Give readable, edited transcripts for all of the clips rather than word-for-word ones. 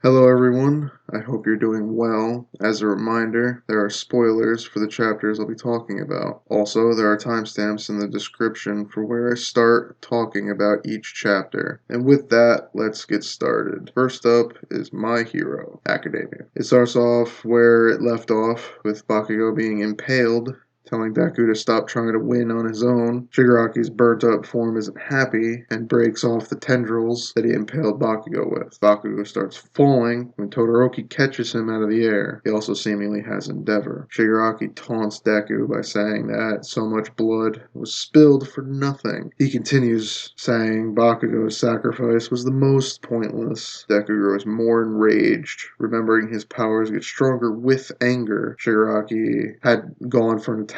Hello everyone, I hope you're doing well. As a reminder, there are spoilers for the chapters I'll be talking about. Also, there are timestamps in the description for where I start talking about each chapter. And with that, let's get started. First up is My Hero Academia. It starts off where it left off, with Bakugo being impaled, telling Deku to stop trying to win on his own. Shigaraki's burnt-up form isn't happy and breaks off the tendrils that he impaled Bakugo with. Bakugo starts falling when Todoroki catches him out of the air. He also seemingly has Endeavor. Shigaraki taunts Deku by saying that so much blood was spilled for nothing. He continues saying Bakugo's sacrifice was the most pointless. Deku grows more enraged, remembering his powers get stronger with anger. Shigaraki had gone for an attack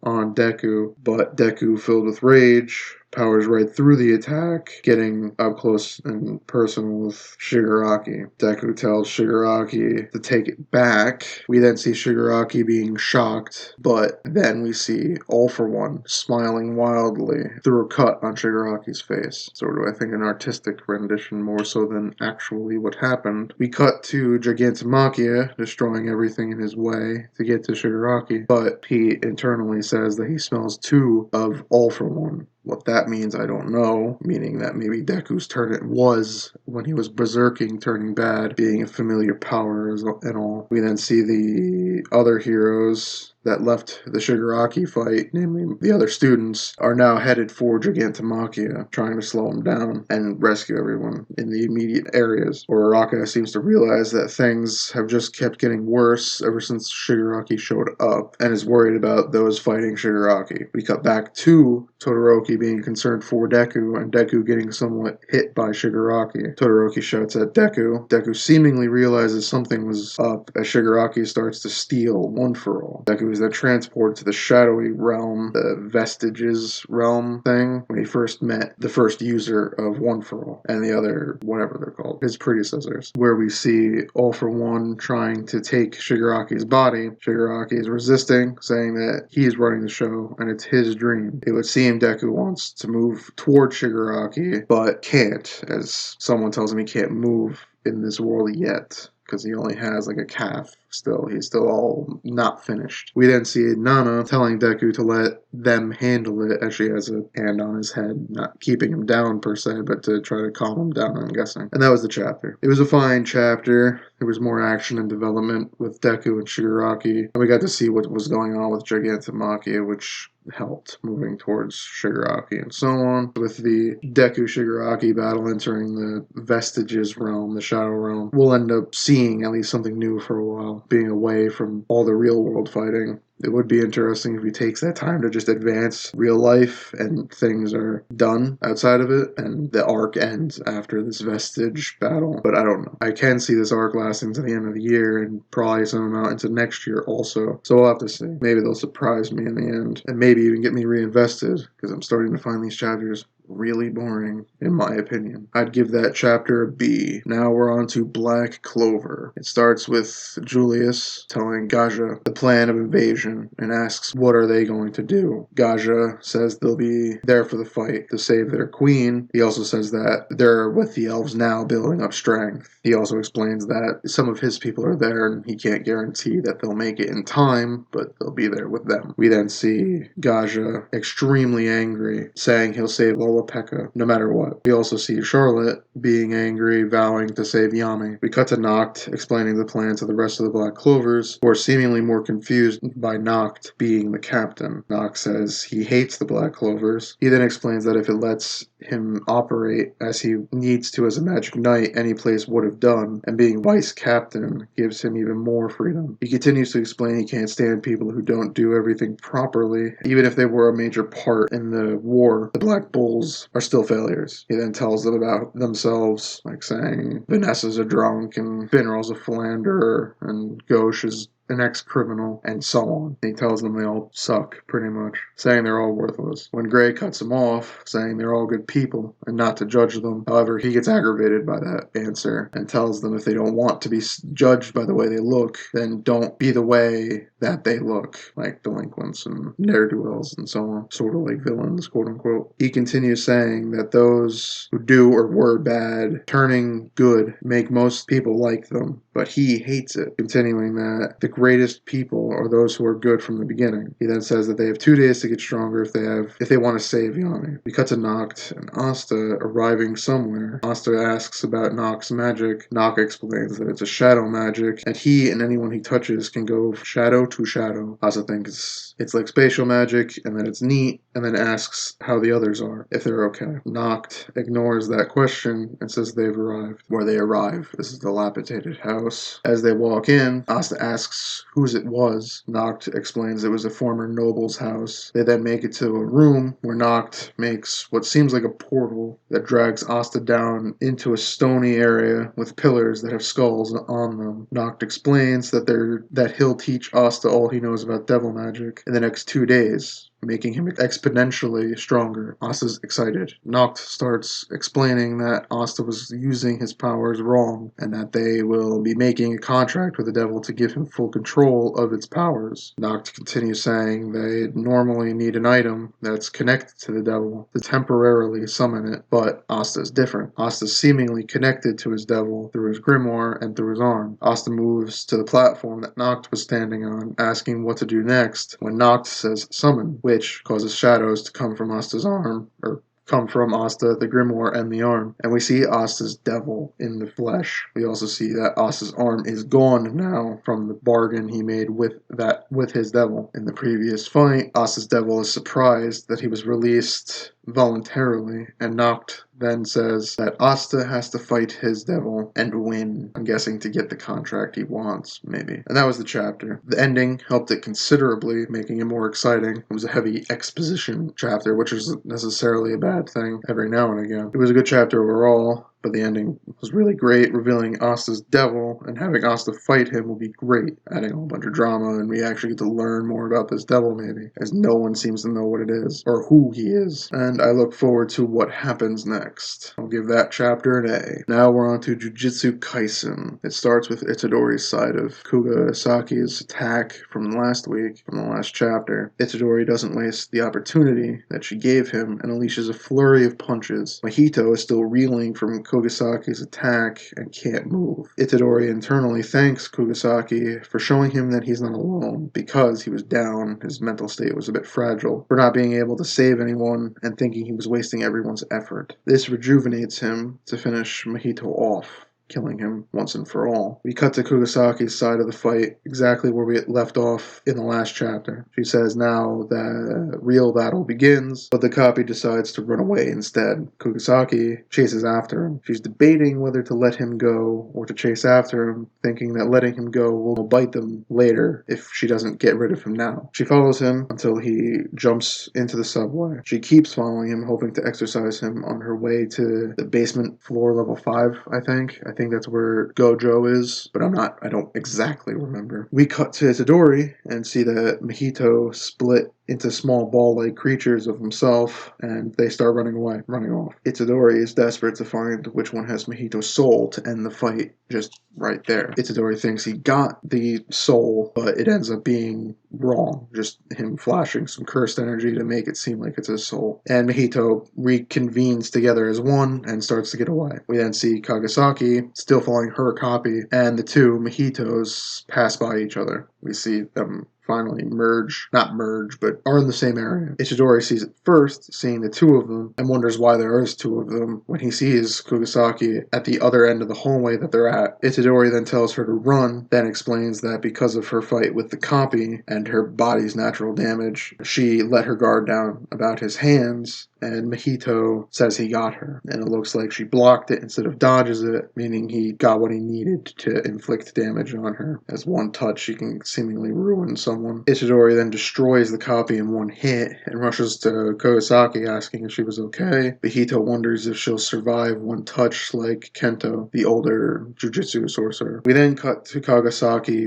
on Deku, but Deku, filled with rage, powers right through the attack, getting up close and personal with Shigaraki. Deku tells Shigaraki to take it back. We then see Shigaraki being shocked, but then we see All For One smiling wildly through a cut on Shigaraki's face. Sort of, I think, an artistic rendition more so than actually what happened. We cut to Gigantomachia destroying everything in his way to get to Shigaraki, but he internally says that he smells two of All For One. What that means, I don't know, meaning that maybe Deku's turn it was when he was berserking, turning bad, being a familiar power and all. We then see the other heroes that left the Shigaraki fight, namely the other students, are now headed for Gigantomachia, trying to slow him down and rescue everyone in the immediate areas. Uraraka seems to realize that things have just kept getting worse ever since Shigaraki showed up, and is worried about those fighting Shigaraki. We cut back to Todoroki being concerned for Deku, and Deku getting somewhat hit by Shigaraki. Todoroki shouts at Deku. Deku seemingly realizes something was up as Shigaraki starts to steal One For All. Deku is then transported to the shadowy realm, the Vestiges realm thing, when he first met the first user of One For All, and the other, whatever they're called, his predecessors, where we see All For One trying to take Shigaraki's body. Shigaraki is resisting, saying that he is running the show, and it's his dream. It would seem Deku wants to move toward Shigaraki, but can't, as someone tells him he can't move in this world yet, because he only has like a calf still. He's still all not finished. We then see Nana telling Deku to let them handle it, as she has a hand on his head, not keeping him down per se, but to try to calm him down, I'm guessing. And that was the chapter. It was a fine chapter. There was more action and development with Deku and Shigaraki, and we got to see what was going on with Gigantomachia, which helped moving towards Shigaraki and so on. With the Deku-Shigaraki battle entering the Vestiges realm, the Shadow realm, we'll end up seeing at least something new for a while, being away from all the real world fighting. It would be interesting if he takes that time to just advance real life and things are done outside of it and the arc ends after this vestige battle. But I don't know. I can see this arc lasting to the end of the year and probably some amount into next year also. So we'll have to see. Maybe they'll surprise me in the end and maybe even get me reinvested, because I'm starting to find these chapters really boring, in my opinion. I'd give that chapter a B. Now we're on to Black Clover. It starts with Julius telling Gaja the plan of invasion and asks what are they going to do. Gaja says they'll be there for the fight to save their queen. He also says that they're with the elves now, building up strength. He also explains that some of his people are there and he can't guarantee that they'll make it in time, but they'll be there with them. We then see Gaja extremely angry, saying he'll save Lolopeka no matter what. We also see Charlotte being angry, vowing to save Yami. We cut to Noct explaining the plan to the rest of the Black Clovers, who are seemingly more confused by Noct being the captain. Noct says he hates the Black Clovers. He then explains that if it lets him operate as he needs to as a magic knight, any place would have done, and being vice captain gives him even more freedom. He continues to explain he can't stand people who don't do everything properly, even if they were a major part in the war. The Black Bulls are still failures. He then tells them about themselves, like saying Vanessa's a drunk and Finral's a philanderer and Gauche is an ex-criminal, and so on. He tells them they all suck, pretty much, saying they're all worthless. When Gray cuts him off, saying they're all good people and not to judge them. However, he gets aggravated by that answer and tells them if they don't want to be judged by the way they look, then don't be the way that they look, like delinquents and ne'er-do-wells and so on, sort of like villains, quote-unquote. He continues saying that those who do or were bad, turning good, make most people like them, but he hates it, continuing that the greatest people are those who are good from the beginning. He then says that they have 2 days to get stronger if they want to save Yami. We cut to Noct and Asta arriving somewhere. Asta asks about Noct's magic. Noct explains that it's a shadow magic, and he and anyone he touches can go shadow to shadow. Asta thinks it's like spatial magic, and that it's neat, and then asks how the others are, if they're okay. Noct ignores that question and says they've arrived. Where they arrive is a dilapidated house. As they walk in, Asta asks whose it was. Noct explains it was a former noble's house. They then make it to a room where Noct makes what seems like a portal that drags Asta down into a stony area with pillars that have skulls on them. Noct explains that he'll teach Asta all he knows about devil magic in the next 2 days, making him exponentially stronger. Asta's excited. Noct starts explaining that Asta was using his powers wrong, and that they will be making a contract with the devil to give him full control of its powers. Noct continues saying they normally need an item that's connected to the devil to temporarily summon it, but Asta's different. Asta's seemingly connected to his devil through his grimoire and through his arm. Asta moves to the platform that Noct was standing on, asking what to do next, when Noct says summon, which causes shadows to come from Asta's arm, or come from Asta, the grimoire, and the arm. And we see Asta's devil in the flesh. We also see that Asta's arm is gone now from the bargain he made with his devil. In the previous fight, Asta's devil is surprised that he was released voluntarily, and Noct then says that Asta has to fight his devil and win. I'm guessing to get the contract he wants, maybe. And that was the chapter. The ending helped it considerably, making it more exciting. It was a heavy exposition chapter, which isn't necessarily a bad thing every now and again. It was a good chapter overall, but the ending was really great. Revealing Asta's devil and having Asta fight him will be great, adding a whole bunch of drama, and we actually get to learn more about this devil, maybe, as no one seems to know what it is or who he is. And I look forward to what happens next. I'll give that chapter an A. Now we're on to Jujutsu Kaisen. It starts with Itadori's side of Kugasaki's attack from last week, from the last chapter. Itadori doesn't waste the opportunity that she gave him and unleashes a flurry of punches. Mahito is still reeling from Kugasaki's attack and can't move. Itadori internally thanks Kugasaki for showing him that he's not alone, because he was down, his mental state was a bit fragile, for not being able to save anyone and thinking he was wasting everyone's effort. This rejuvenates him to finish Mahito off, killing him once and for all. We cut to Kugasaki's side of the fight, exactly where we left off in the last chapter. She says now the real battle begins, but the copy decides to run away instead. Kugasaki chases after him. She's debating whether to let him go or to chase after him, thinking that letting him go will bite them later if she doesn't get rid of him now. She follows him until he jumps into the subway. She keeps following him, hoping to exercise him on her way to the basement floor, level 5, I think. I think that's where Gojo is, but I don't exactly remember. We cut to Itadori and see that Mahito split into small ball-like creatures of himself, and they start running off. Itadori is desperate to find which one has Mahito's soul to end the fight just right there. Itadori thinks he got the soul, but it ends up being wrong, just him flashing some cursed energy to make it seem like it's his soul. And Mahito reconvenes together as one and starts to get away. We then see Kagasaki still following her copy, and the two Mahitos pass by each other. We see them finally not merge, but are in the same area. Itadori sees it first, seeing the two of them, and wonders why there is two of them when he sees Kugasaki at the other end of the hallway that they're at. Itadori then tells her to run, then explains that because of her fight with the copy and her body's natural damage, she let her guard down about his hands, and Mahito says he got her, and it looks like she blocked it instead of dodges it, meaning he got what he needed to inflict damage on her. As one touch, she can seemingly ruin someone. Itadori then destroys the copy in one hit and rushes to Kogasaki asking if she was okay. Mahito wonders if she'll survive one touch like Kento, the older Jujutsu sorcerer. We then cut to a Kagasaki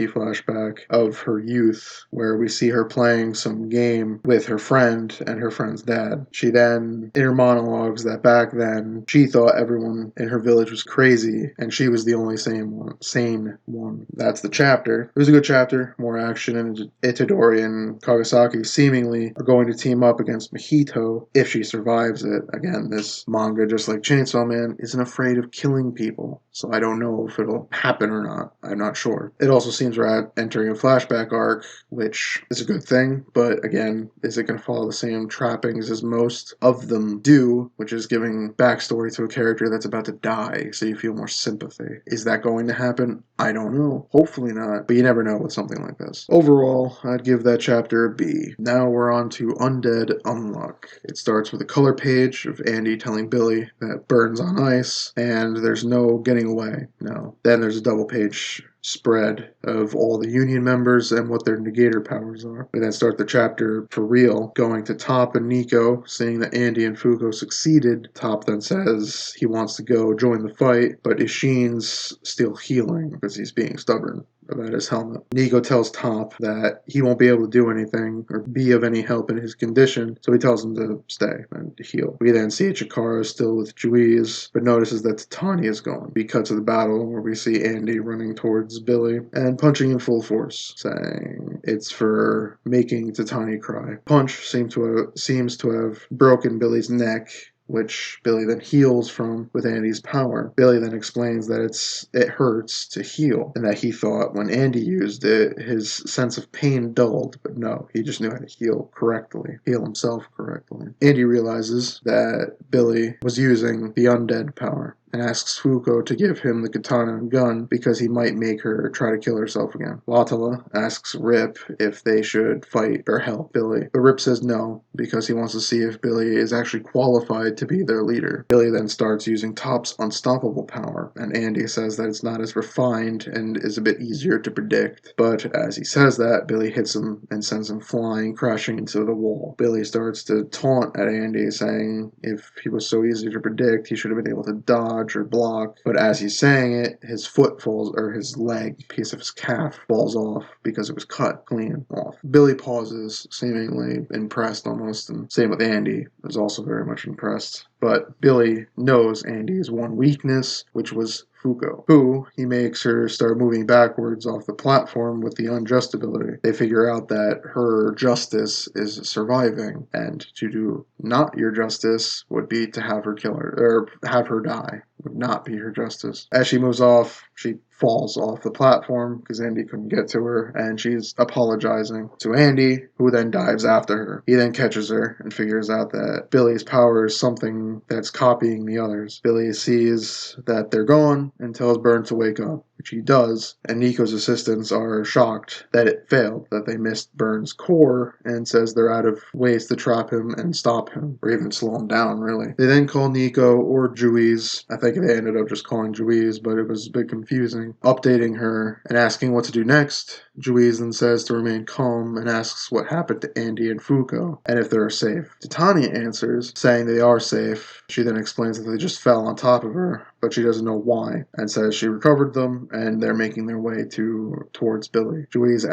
flashback of her youth, where we see her playing some game with her friend and her friend's dad. She then inner monologues that back then she thought everyone in her village was crazy and she was the only sane one. That's the chapter. It was a good chapter, more action, and Itadori and Kagasaki seemingly are going to team up against Mahito if she survives it. Again, this manga, just like Chainsaw Man, isn't afraid of killing people, so I don't know if it'll happen or not. I'm not sure. It also seems we're entering a flashback arc, which is a good thing, but again, is it going to follow the same trappings as most of them do, which is giving backstory to a character that's about to die, so you feel more sympathy? Is that going to happen? I don't know. Hopefully not, but you never know with something like this. Overall, I'd give that chapter a B. Now we're on to Undead Unluck. It starts with a color page of Andy telling Billy that burns on ice, and there's no getting away. No. Then there's a double page spread of all the Union members and what their negator powers are. We then start the chapter for real, going to Top and Nico, seeing that Andy and Fuko succeeded. Top then says he wants to go join the fight, but Ishin's still healing because he's being stubborn about his helmet. Nico tells Top that he won't be able to do anything or be of any help in his condition, so he tells him to stay and to heal. We then see Chikara still with Juiz, but notices that Titania is gone. We cut to the battle where we see Andy running towards Billy and punching in full force, saying it's for making Titania cry. Punch seems to have broken Billy's neck, which Billy then heals from with Andy's power. Billy then explains that it hurts to heal, and that he thought when Andy used it, his sense of pain dulled, but no, he just knew how to heal himself correctly. Andy realizes that Billy was using the undead power, and asks Fuko to give him the katana and gun because he might make her try to kill herself again. Watala asks Rip if they should fight or help Billy, but Rip says no because he wants to see if Billy is actually qualified to be their leader. Billy then starts using Top's unstoppable power, and Andy says that it's not as refined and is a bit easier to predict, but as he says that, Billy hits him and sends him flying, crashing into the wall. Billy starts to taunt at Andy, saying if he was so easy to predict, he should have been able to dodge or block, but as he's saying it, his foot falls, or his leg, piece of his calf, falls off because it was cut clean off. Billy pauses, seemingly impressed almost, and same with Andy, is also very much impressed. But Billy knows Andy's one weakness, which was Fuko, who he makes her start moving backwards off the platform with the unjust ability. They figure out that her justice is surviving, and to do not your justice would be to have her kill her, or have her die, would not be her justice. As she moves off, she falls off the platform because Andy couldn't get to her, and she's apologizing to Andy, who then dives after her. He then catches her and figures out that Billy's power is something that's copying the others. Billy sees that they're gone and tells Burn to wake up, which he does, and Nico's assistants are shocked that it failed, that they missed Burn's core, and says they're out of ways to trap him and stop him, or even slow him down, really. They then call Nico or Juiz. I think they ended up just calling Juiz, but it was a bit confusing, updating her and asking what to do next. Juiz then says to remain calm and asks what happened to Andy and Fuko, and if they're safe. Titania answers, saying they are safe. She then explains that they just fell on top of her, but she doesn't know why, and says she recovered them, and they're making their way towards Billy. Juiz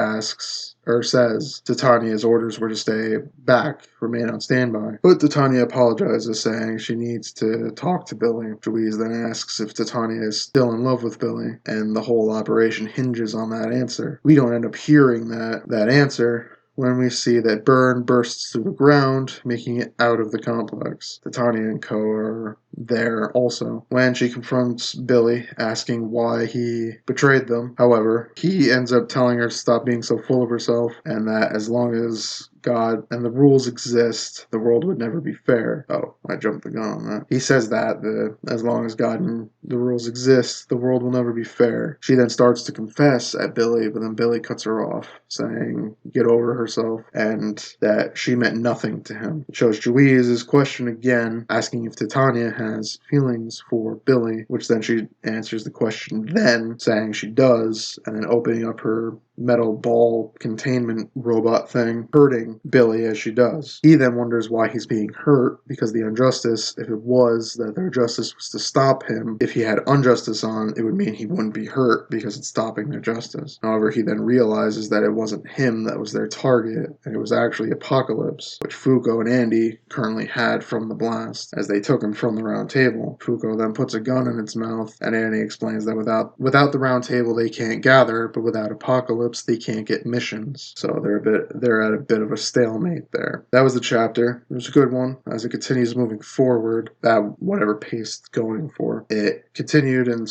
says Titania's orders were to stay back, remain on standby. But Titania apologizes, saying she needs to talk to Billy. Juiz then asks if Titania is still in love with Billy, and the whole operation hinges on that answer. We don't end up hearing that answer when we see that Burn bursts through the ground, making it out of the complex. Titania and Co. are there also when she confronts Billy, asking why he betrayed them. However, he ends up telling her to stop being so full of herself, and that as long as God and the rules exist, the world would never be fair. Oh, I jumped the gun on that. He says that as long as God and the rules exist, the world will never be fair. She then starts to confess at Billy, but then Billy cuts her off, saying get over herself, and that she meant nothing to him. It shows Juize's question again, asking if Titania has feelings for Billy, which then she answers the question then, saying she does, and then opening up her metal ball containment robot thing, hurting Billy as she does. He then wonders why he's being hurt, because the injustice, if it was that their justice was to stop him, if he had injustice on, it would mean he wouldn't be hurt because it's stopping their justice. However, he then realizes that it wasn't him that was their target, and it was actually Apocalypse, which Fuko and Andy currently had from the blast, as they took him from the round table. Fuko then puts a gun in its mouth, and Andy explains that without the round table they can't gather, but without Apocalypse they can't get missions. So they're at a bit of a stalemate there. That was the chapter. It was a good one. As it continues moving forward, that whatever pace it's going for, it continued and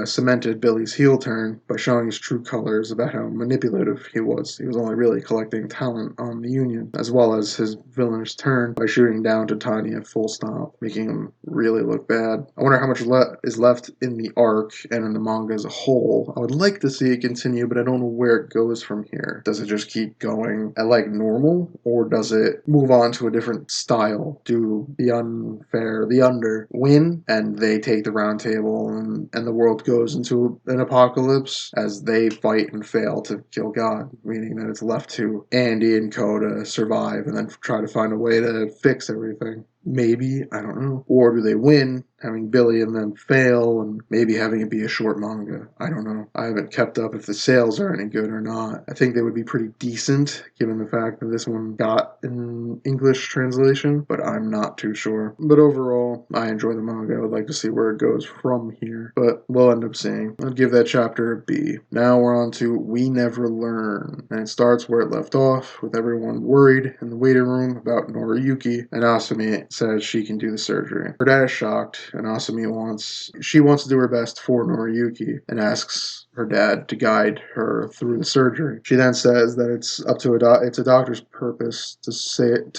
cemented Billy's heel turn by showing his true colors about how manipulative he was. He was only really collecting talent on the Union, as well as his villainous turn by shooting down Titania full stop, making him really look bad. I wonder how much is left in the arc and in the manga as a whole. I would like to see it continue, but I don't know where it goes from here. Does it just keep going at like normal, or does it move on to a different style? Do the under win, and they take the round table, and the world goes into an apocalypse as they fight and fail to kill God, meaning that it's left to Andy and Ko to survive and then try to find a way to fix everything? Maybe, I don't know. Or do they win, having Billy and them fail, and maybe having it be a short manga? I don't know. I haven't kept up if the sales are any good or not. I think they would be pretty decent, given the fact that this one got an English translation, but I'm not too sure. But overall, I enjoy the manga. I would like to see where it goes from here, but we'll end up seeing. I'll give that chapter a B. Now we're on to We Never Learn, and it starts where it left off, with everyone worried in the waiting room about Noriyuki, and Asumi says she can do the surgery. Her dad is shocked, and Asumi wants to do her best for Noriyuki, and asks her dad to guide her through the surgery. She then says that it's up to it's a doctor's purpose to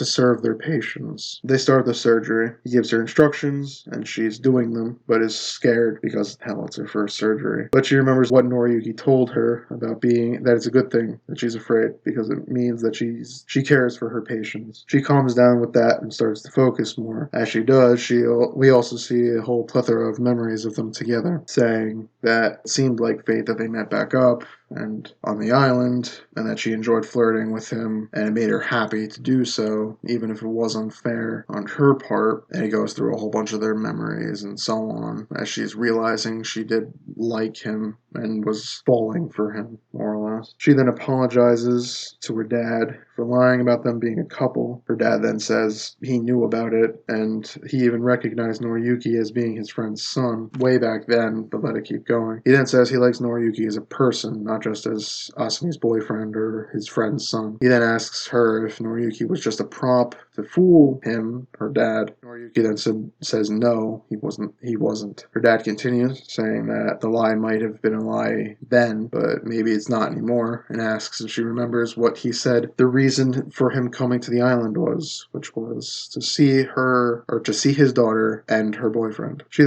serve their patients. They start the surgery. He gives her instructions, and she's doing them, but is scared because, hell, it's her first surgery. But she remembers what Noriyuki told her about that it's a good thing that she's afraid, because it means that she cares for her patients. She calms down with that and starts to focus more. As she does, we also see a whole plethora of memories of them together, saying that it seemed like fate that they met back up and on the island, and that she enjoyed flirting with him, and it made her happy to do so, even if it was unfair on her part. And he goes through a whole bunch of their memories and so on, as she's realizing she did like him and was falling for him, more or less. She then apologizes to her dad for lying about them being a couple. Her dad then says he knew about it, and he even recognized Noriyuki as being his friend's son way back then, but let it keep going. He then says he likes Noriyuki as a person, not just as Asumi's boyfriend or his friend's son. He then asks her if Noriyuki was just a prop to fool him, her dad. Noriyuki then says no, he wasn't. Her dad continues, saying that the lie might have been a lie then, but maybe it's not anymore, and asks if she remembers what he said the reason for him coming to the island was, which was to see his daughter and her boyfriend. She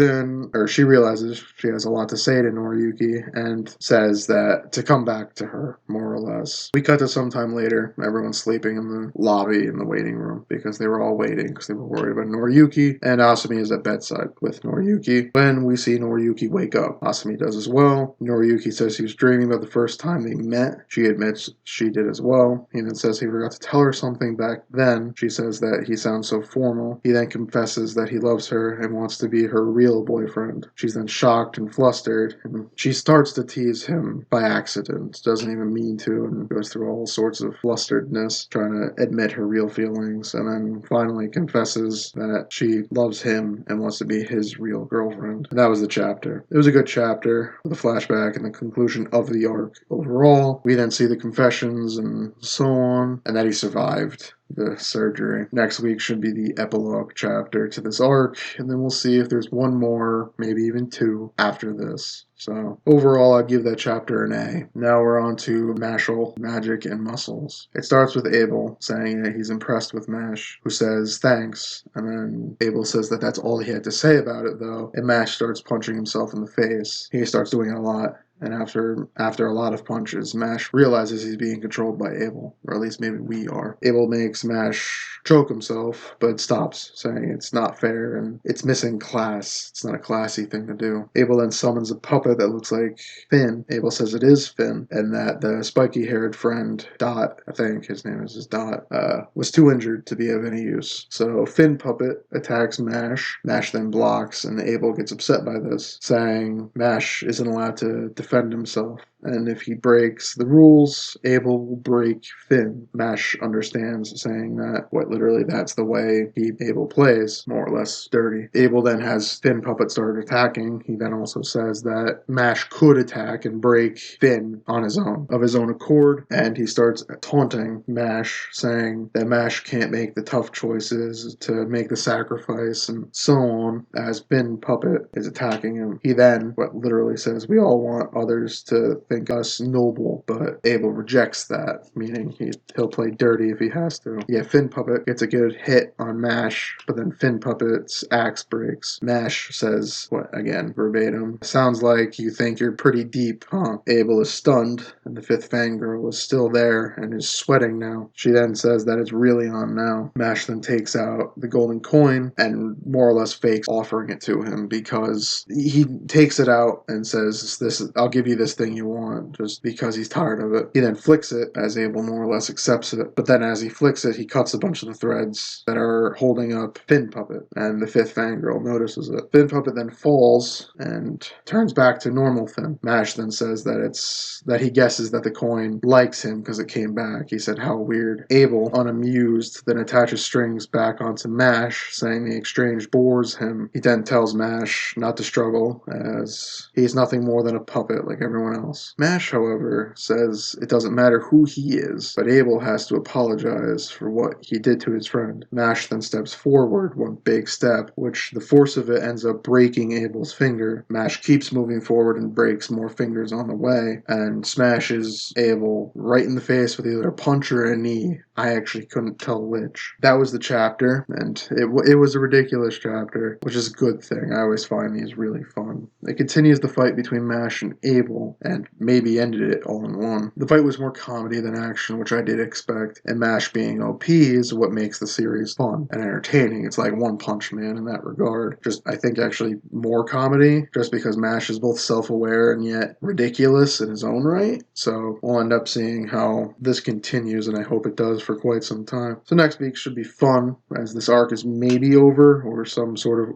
realizes she has a lot to say to Noriyuki, and says that to come back to her, more or less. We cut to sometime later. Everyone's sleeping in the lobby in the waiting room, because they were all waiting because they were worried about Noriyuki, and Asumi is at bedside with Noriyuki. When we see Noriyuki wake up, Asumi does as well. Noriyuki says he was dreaming about the first time they met. She admits she did as well. He then says he forgot to tell her something back then. She says that he sounds so formal. He then confesses that he loves her and wants to be her real boyfriend. She's then shocked and flustered, and she starts to tease him by accident, doesn't even mean to, and goes through all sorts of flusteredness, trying to admit her real feelings, and then finally confesses that she loves him and wants to be his real girlfriend. And that was the chapter. It was a good chapter, with a flashback and the conclusion of the arc overall. We then see the confessions and so on, and that he survived. the surgery. Next week should be the epilogue chapter to this arc, and then we'll see if there's one more, maybe even two, after this. So overall, I'd give that chapter an A. Now we're on to Mashle, Magic, and Muscles. It starts with Abel saying that he's impressed with Mash, who says thanks, and then Abel says that that's all he had to say about it, though, and Mash starts punching himself in the face. He starts doing it a lot. And after a lot of punches, Mash realizes he's being controlled by Abel, or at least maybe we are. Abel makes Mash choke himself, but stops, saying it's not fair and it's missing class. It's not a classy thing to do. Abel then summons a puppet that looks like Finn. Abel says it is Finn, and that the spiky-haired friend, Dot, I think his name is Dot, was too injured to be of any use. So Finn puppet attacks Mash. Mash then blocks, and Abel gets upset by this, saying Mash isn't allowed to defend himself, and if he breaks the rules, Abel will break Finn. Mash understands, saying that literally that's the way Abel plays, more or less dirty. Abel then has Finn puppet start attacking. He then also says that Mash could attack and break Finn on his own, of his own accord, and he starts taunting Mash, saying that Mash can't make the tough choices to make the sacrifice, and so on, as Finn puppet is attacking him. He then literally says, we all want others to think us noble, but Abel rejects that, meaning he'll play dirty if he has to. Yeah, Finn puppet gets a good hit on Mash, but then Finn puppet's axe breaks. Mash says, again, verbatim, sounds like you think you're pretty deep, huh? Abel is stunned, and the fifth fangirl is still there and is sweating now. She then says that it's really on now. Mash then takes out the golden coin and more or less fakes offering it to him, because he takes it out and says, I'll give you this thing you want, just because he's tired of it. He then flicks it, as Abel more or less accepts it, but then as he flicks it, he cuts a bunch of the threads that are holding up Finn puppet, and the fifth fangirl notices it. Finn puppet then falls and turns back to normal Finn. Mash then says that he guesses that the coin likes him because it came back. He said, how weird. Abel, unamused, then attaches strings back onto Mash, saying the exchange bores him. He then tells Mash not to struggle, as he's nothing more than a puppet like everyone else. Mash, however, says it doesn't matter who he is, but Abel has to apologize for what he did to his friend. Mash then steps forward one big step, which the force of it ends up breaking Abel's finger. Mash keeps moving forward and breaks more fingers on the way, and smashes Abel right in the face with either a punch or a knee. I actually couldn't tell which. That was the chapter, and it was a ridiculous chapter, which is a good thing. I always find these really fun. It continues the fight between Mash and Abel, and maybe ended it all in one. The fight was more comedy than action, which I did expect, and Mash being OP is what makes the series fun and entertaining. It's like One Punch Man in that regard. Just, I think, actually more comedy, just because Mash is both self-aware and yet ridiculous in his own right. So we'll end up seeing how this continues, and I hope it does for quite some time. So next week should be fun, as this arc is maybe over, or some sort of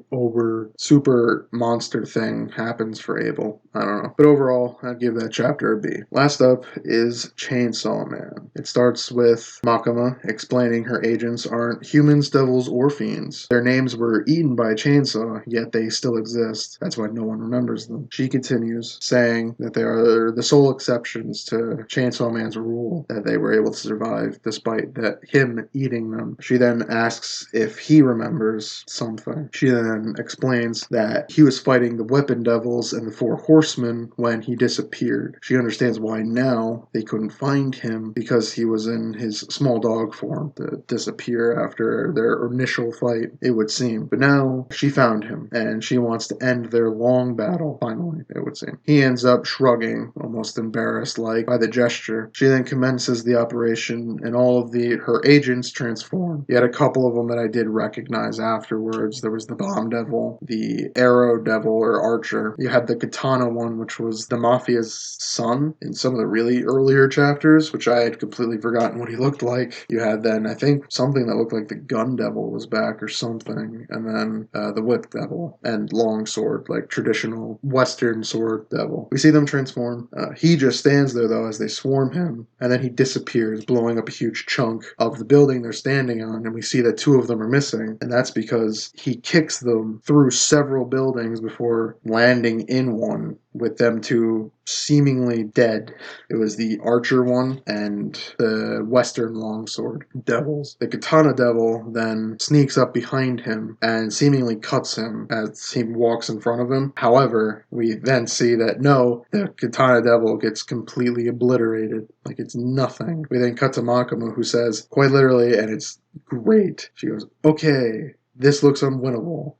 super monster thing happens for Abel. I don't know. But overall, I'd give that chapter a B. Last up is Chainsaw Man. It starts with Makima explaining her agents aren't humans, devils, or fiends. Their names were eaten by a chainsaw, yet they still exist. That's why no one remembers them. She continues, saying that they are the sole exceptions to Chainsaw Man's rule, that they were able to survive despite him eating them. She then asks if he remembers something. She then explains that he was fighting the weapon devils and the four horsemen when he disappeared. She understands why now they couldn't find him, because he was in his small dog form to disappear after their initial fight, it would seem. But now she found him, and she wants to end their long battle, finally, it would seem. He ends up shrugging, almost embarrassed-like, by the gesture. She then commences the operation, and all of her agents transform. You had a couple of them that I did recognize afterwards. There was the Bomb Devil, the Arrow Devil, or Archer. You had the Katana one, which was the Mafia's son in some of the really earlier chapters, which I had completely forgotten what he looked like. You had then, I think, something that looked like the Gun Devil was back or something, and then the Whip Devil, and Longsword, like traditional Western sword devil. We see them transform. He just stands there, though, as they swarm him, and then he disappears, blowing up a huge chunk of the building they're standing on, and we see that 2 of them are missing, and that's because he kicks them through several buildings before landing in one, with them 2 seemingly dead. It was the archer one and the western longsword devils. The katana devil then sneaks up behind him and seemingly cuts him as he walks in front of him. However, we then see that no, the katana devil gets completely obliterated. Like it's nothing. We then cut to Makama, who says, quite literally, and it's great, she goes, "Okay, this looks unwinnable."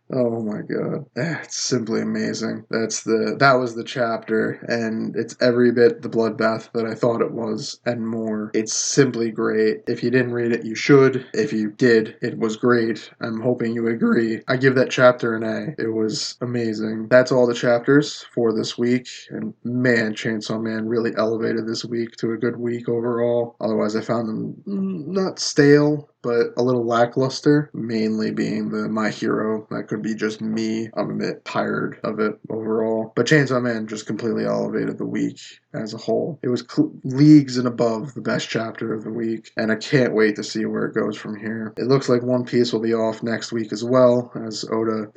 Oh my god. It's simply amazing. That was the chapter, and it's every bit the bloodbath that I thought it was, and more. It's simply great. If you didn't read it, you should. If you did, it was great. I'm hoping you agree. I give that chapter an A. It was amazing. That's all the chapters for this week, and man, Chainsaw Man really elevated this week to a good week overall. Otherwise, I found them not stale, but a little lackluster, mainly being the My Hero. That could be just me. I'm a bit tired of it overall. But Chainsaw Man just completely elevated the week as a whole. It was leagues and above the best chapter of the week, and I can't wait to see where it goes from here. It looks like One Piece will be off next week as well, as Oda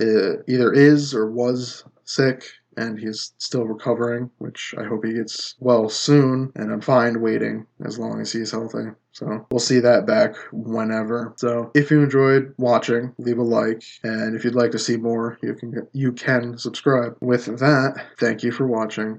either is or was sick, and he's still recovering, which I hope he gets well soon, and I'm fine waiting as long as he's healthy. So we'll see that back whenever. So if you enjoyed watching, leave a like, and if you'd like to see more, you can subscribe. With that, thank you for watching.